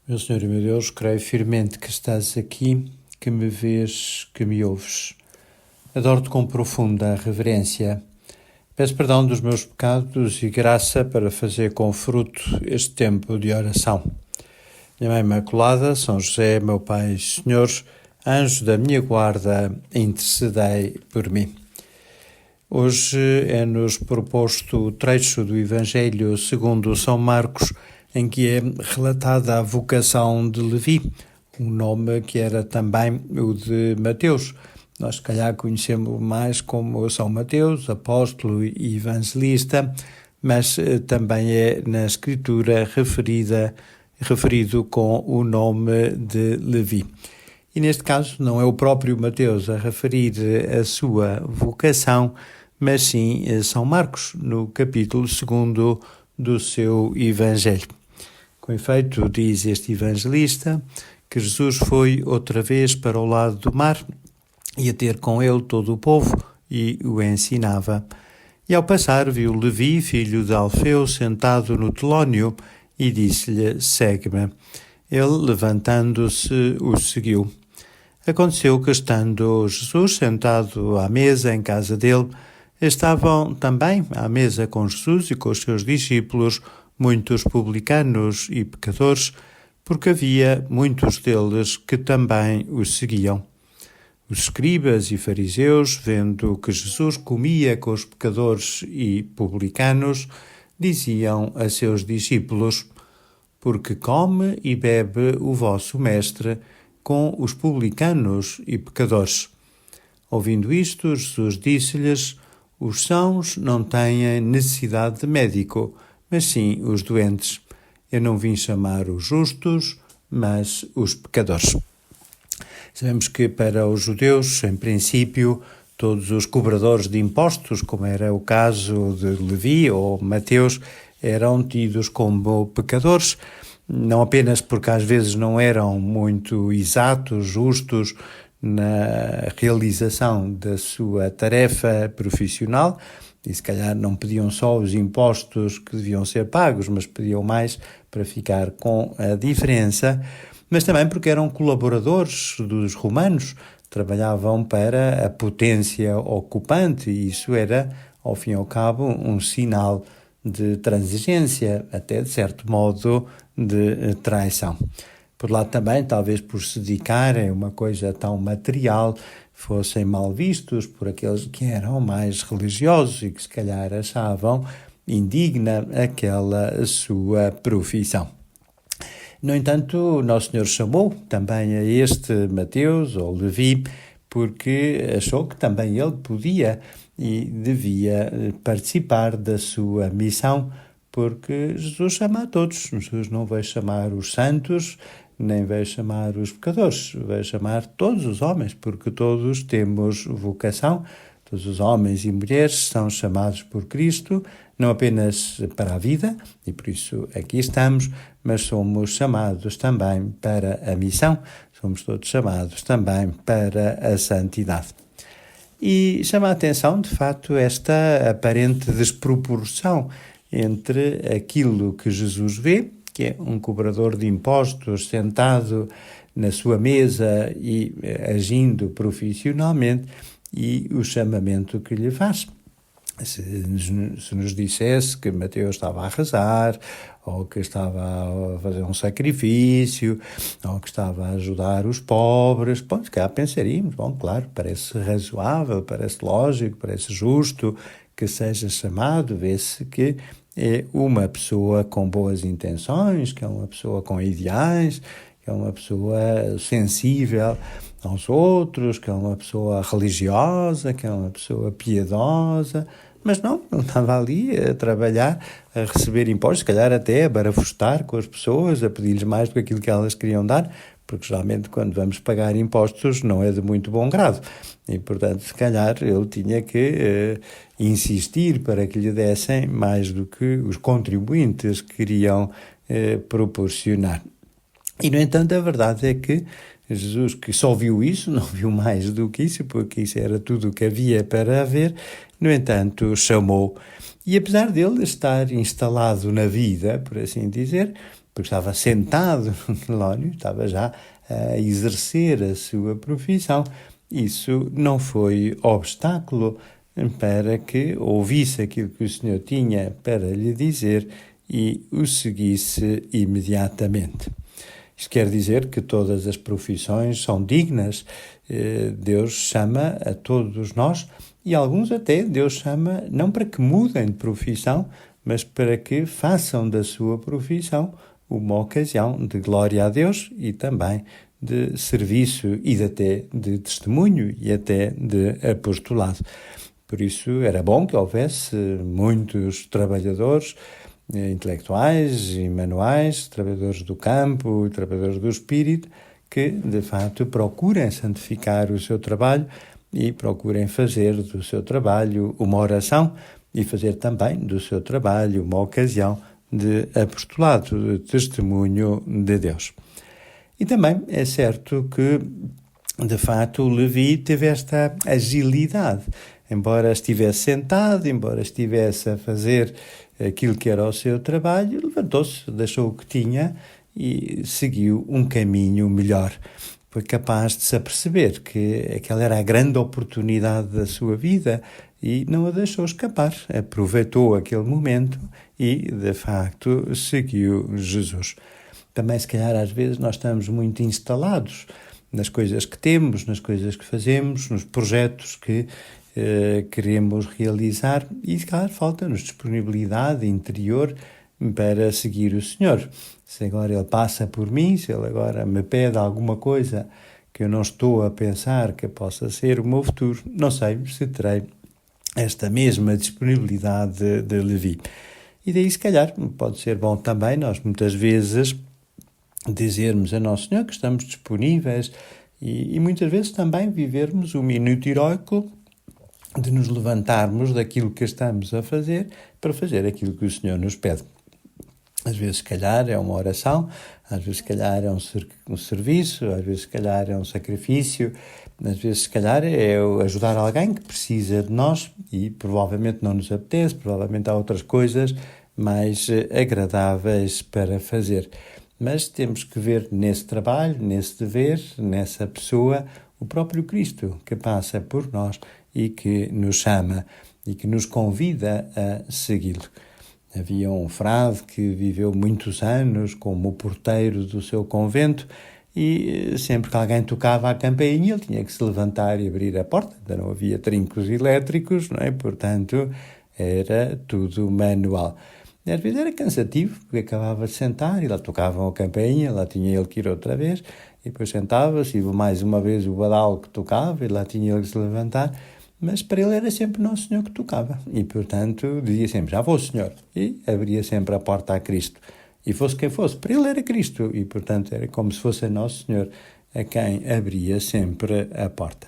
Meu Senhor e meu Deus, creio firmemente que estás aqui, que me vês, que me ouves. Adoro-te com profunda reverência. Peço perdão dos meus pecados e graça para fazer com fruto este tempo de oração. Minha Mãe Imaculada, São José, meu Pai e Senhor, anjo da minha guarda, intercedei por mim. Hoje é-nos proposto o trecho do Evangelho segundo São Marcos, em que é relatada a vocação de Levi, um nome que era também o de Mateus. Nós, se calhar, conhecemos mais como São Mateus, apóstolo e evangelista, mas também é na Escritura referido com o nome de Levi. E neste caso não é o próprio Mateus a referir a sua vocação, mas sim São Marcos, no capítulo 2 do seu Evangelho. Com efeito, diz este evangelista que Jesus foi outra vez para o lado do mar, ia ter com ele todo o povo e o ensinava. E ao passar viu Levi, filho de Alfeu, sentado no telónio e disse-lhe: segue-me. Ele, levantando-se, o seguiu. Aconteceu que, estando Jesus sentado à mesa em casa dele, estavam também à mesa com Jesus e com os seus discípulos muitos publicanos e pecadores, porque havia muitos deles que também o seguiam. Os escribas e fariseus, vendo que Jesus comia com os pecadores e publicanos, diziam a seus discípulos: porque come e bebe o vosso mestre com os publicanos e pecadores. Ouvindo isto, Jesus disse-lhes: os sãos não têm necessidade de médico, mas sim os doentes. Eu não vim chamar os justos, mas os pecadores. Sabemos que para os judeus, em princípio, todos os cobradores de impostos, como era o caso de Levi ou Mateus, eram tidos como pecadores, não apenas porque às vezes não eram muito exatos, justos na realização da sua tarefa profissional, e se calhar não pediam só os impostos que deviam ser pagos, mas pediam mais para ficar com a diferença, mas também porque eram colaboradores dos romanos, trabalhavam para a potência ocupante, e isso era, ao fim e ao cabo, um sinal de transigência, até de certo modo de traição. Por lá também, talvez por se dedicarem a uma coisa tão material, fossem mal vistos por aqueles que eram mais religiosos e que se calhar achavam indigna aquela sua profissão. No entanto, Nosso Senhor chamou também a este Mateus ou Levi, porque achou que também ele podia e devia participar da sua missão, porque Jesus chama a todos. Jesus não vai chamar os santos, nem vai chamar os pecadores, vai chamar todos os homens, porque todos temos vocação, todos os homens e mulheres são chamados por Cristo, não apenas para a vida, e por isso aqui estamos, mas somos chamados também para a missão, somos todos chamados também para a santidade. E chama a atenção, de facto, esta aparente desproporção entre aquilo que Jesus vê, que é um cobrador de impostos sentado na sua mesa e agindo profissionalmente, e o chamamento que lhe faz. Se nos dissesse que Mateus estava a rezar, ou que estava a fazer um sacrifício, ou que estava a ajudar os pobres, bom, se calhar pensaríamos, bom, claro, parece razoável, parece lógico, parece justo que seja chamado, vê-se que é uma pessoa com boas intenções, que é uma pessoa com ideais, que é uma pessoa sensível aos outros, que é uma pessoa religiosa, que é uma pessoa piedosa, mas não estava ali a trabalhar, a receber impostos, se calhar até a barafustar com as pessoas, a pedir-lhes mais do que aquilo que elas queriam dar, porque geralmente quando vamos pagar impostos não é de muito bom grado. E, portanto, se calhar ele tinha que insistir para que lhe dessem mais do que os contribuintes queriam proporcionar. E, no entanto, a verdade é que Jesus, que só viu isso, não viu mais do que isso, porque isso era tudo o que havia para haver, no entanto, chamou. E apesar dele estar instalado na vida, por assim dizer, porque estava sentado no telónio, estava já a exercer a sua profissão. Isso não foi obstáculo para que ouvisse aquilo que o Senhor tinha para lhe dizer e o seguisse imediatamente. Isto quer dizer que todas as profissões são dignas. Deus chama a todos nós e alguns até Deus chama não para que mudem de profissão, mas para que façam da sua profissão uma ocasião de glória a Deus e também de serviço e até de testemunho e até de apostolado. Por isso era bom que houvesse muitos trabalhadores intelectuais e manuais, trabalhadores do campo, trabalhadores do espírito, que de facto procurem santificar o seu trabalho e procurem fazer do seu trabalho uma oração e fazer também do seu trabalho uma ocasião de apostolado, de testemunho de Deus. E também é certo que, de facto, o Levi teve esta agilidade. Embora estivesse sentado, embora estivesse a fazer aquilo que era o seu trabalho, levantou-se, deixou o que tinha e seguiu um caminho melhor. Foi capaz de se aperceber que aquela era a grande oportunidade da sua vida e não a deixou escapar. Aproveitou aquele momento e, de facto, seguiu Jesus. Também, se calhar, às vezes nós estamos muito instalados nas coisas que temos, nas coisas que fazemos, nos projetos que queremos realizar e, se calhar, falta-nos disponibilidade interior para seguir o Senhor. Se agora Ele passa por mim, se Ele agora me pede alguma coisa que eu não estou a pensar que possa ser o meu futuro, não sei se terei esta mesma disponibilidade de Levi. E daí, se calhar, pode ser bom também nós, muitas vezes, dizermos a Nosso Senhor que estamos disponíveis e muitas vezes também vivermos um minuto heroico de nos levantarmos daquilo que estamos a fazer para fazer aquilo que o Senhor nos pede. Às vezes, se calhar, é uma oração, às vezes, se calhar, é um serviço, às vezes, se calhar, é um sacrifício, às vezes, se calhar, é ajudar alguém que precisa de nós e provavelmente não nos apetece, provavelmente há outras coisas mais agradáveis para fazer. Mas temos que ver nesse trabalho, nesse dever, nessa pessoa, o próprio Cristo que passa por nós e que nos chama e que nos convida a segui-lo. Havia um frade que viveu muitos anos como porteiro do seu convento e sempre que alguém tocava a campainha ele tinha que se levantar e abrir a porta. Ainda não havia trincos elétricos, não é? Portanto, era tudo manual. E às vezes era cansativo, porque acabava de sentar e lá tocavam a campainha, lá tinha ele que ir outra vez, e depois sentava-se e mais uma vez o badalo que tocava e lá tinha ele que se levantar, mas para ele era sempre Nosso Senhor que tocava. E, portanto, dizia sempre, já vou, Senhor. E abria sempre a porta a Cristo. E fosse quem fosse, para ele era Cristo. E, portanto, era como se fosse Nosso Senhor a quem abria sempre a porta.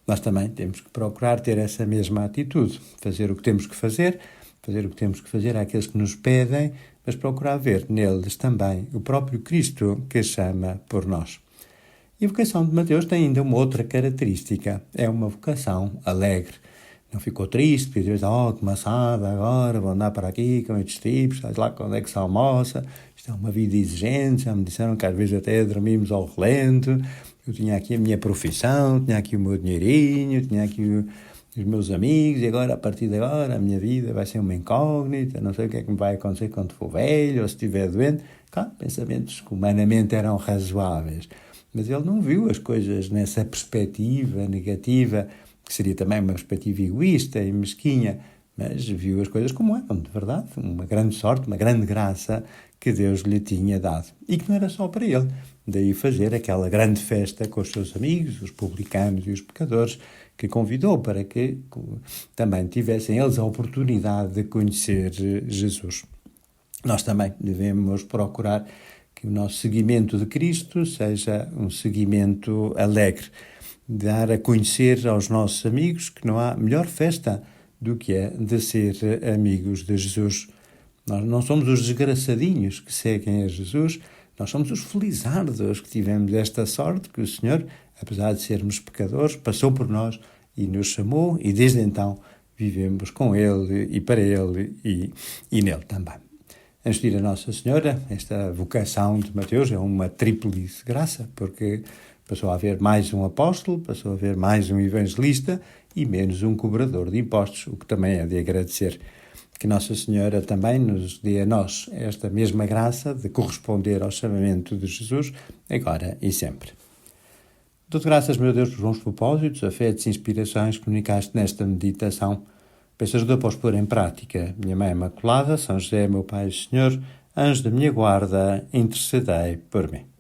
Nós também temos que procurar ter essa mesma atitude, fazer o que temos que fazer o que temos que fazer àqueles que nos pedem, mas procurar ver neles também o próprio Cristo que chama por nós. E a vocação de Mateus tem ainda uma outra característica, é uma vocação alegre. Não ficou triste, porque Deus, que maçada agora, vou andar para aqui com estes tipos, sabes lá quando é que se almoça, isto é uma vida exigente, já me disseram que às vezes até dormimos ao relento, eu tinha aqui a minha profissão, tinha aqui o meu dinheirinho, tinha aqui os meus amigos, e agora, a partir de agora, a minha vida vai ser uma incógnita, não sei o que é que me vai acontecer quando for velho, ou se estiver doente. Claro, pensamentos que humanamente eram razoáveis. Mas ele não viu as coisas nessa perspectiva negativa, que seria também uma perspectiva egoísta e mesquinha, mas viu as coisas como eram, de verdade, uma grande sorte, uma grande graça que Deus lhe tinha dado. E que não era só para ele, daí fazer aquela grande festa com os seus amigos, os publicanos e os pecadores, que convidou para que também tivessem eles a oportunidade de conhecer Jesus. Nós também devemos procurar que o nosso seguimento de Cristo seja um seguimento alegre, dar a conhecer aos nossos amigos que não há melhor festa do que é de ser amigos de Jesus. Nós não somos os desgraçadinhos que seguem a Jesus, nós somos os felizardos que tivemos esta sorte que o Senhor, apesar de sermos pecadores, passou por nós e nos chamou e desde então vivemos com Ele e para Ele e nele também. antes de ir a Nossa Senhora, esta vocação de Mateus é uma tríplice graça, porque passou a haver mais um apóstolo, passou a haver mais um evangelista e menos um cobrador de impostos, o que também é de agradecer. Que Nossa Senhora também nos dê a nós esta mesma graça de corresponder ao chamamento de Jesus, agora e sempre. Dou-te graças, meu Deus, pelos bons propósitos, afetos e inspirações que comunicaste nesta meditação. Peço ajuda para os pôr em prática. Minha Mãe Imaculada, São José, meu Pai e Senhor, anjo da minha guarda, intercedei por mim.